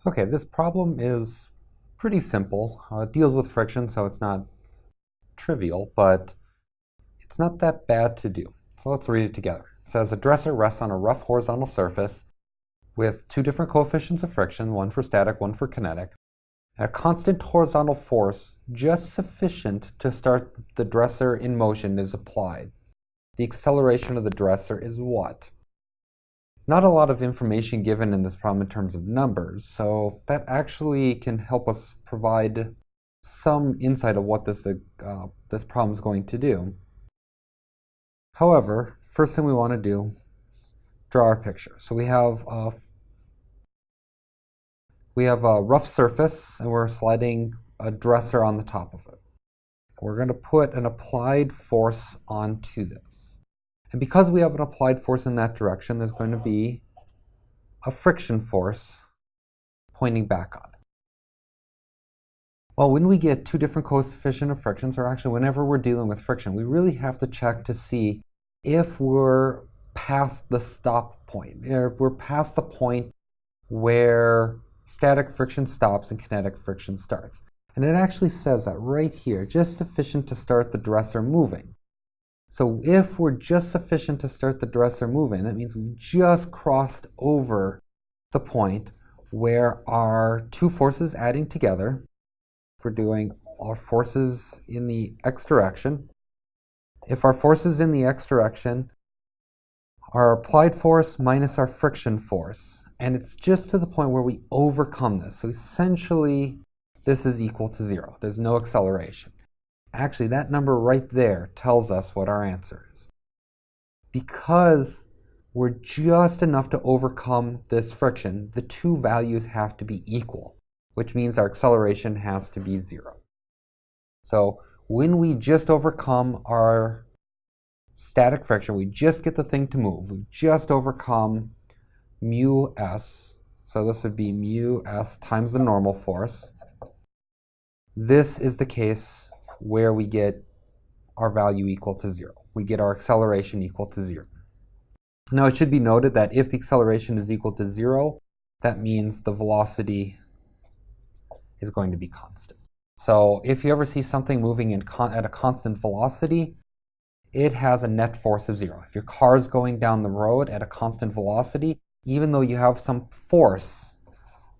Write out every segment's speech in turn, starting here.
Okay, this problem is pretty simple. It deals with friction, so it's not trivial, but it's not that bad to do. So let's read it together. It says a dresser rests on a rough horizontal surface with two different coefficients of friction, one for static, one for kinetic. A constant horizontal force just sufficient to start the dresser in motion is applied. The acceleration of the dresser is what? Not a lot of information given in this problem in terms of numbers, so that actually can help us provide some insight of what this problem is going to do. However, first thing we want to do, draw our picture. So we have a rough surface, and we're sliding a dresser on the top of it. We're going to put an applied force onto this. And because we have an applied force in that direction, there's going to be a friction force pointing back on it. Well, when we get two different coefficients of frictions, or actually whenever we're dealing with friction, we really have to check to see if we're past the stop point, or we're past the point where static friction stops and kinetic friction starts. And it actually says that right here, just sufficient to start the dresser moving. So if we're just sufficient to start the dresser moving, that means we've just crossed over the point where our two forces adding together, if we're doing our forces in the x direction, if our forces in the x direction are applied force minus our friction force, and it's just to the point where we overcome this. So essentially, this is equal to 0. There's no acceleration. Actually, that number right there tells us what our answer is. Because we're just enough to overcome this friction, the two values have to be equal, which means our acceleration has to be 0. So when we just overcome our static friction, we just get the thing to move, we just overcome mu s, so this would be mu s times the normal force. This is the case where we get our value equal to 0. We get our acceleration equal to 0. Now it should be noted that if the acceleration is equal to 0, that means the velocity is going to be constant. So if you ever see something moving at a constant velocity, it has a net force of 0. If your car is going down the road at a constant velocity, even though you have some force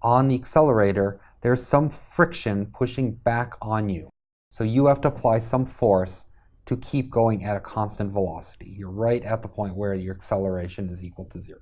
on the accelerator, there's some friction pushing back on you. So you have to apply some force to keep going at a constant velocity. You're right at the point where your acceleration is equal to 0.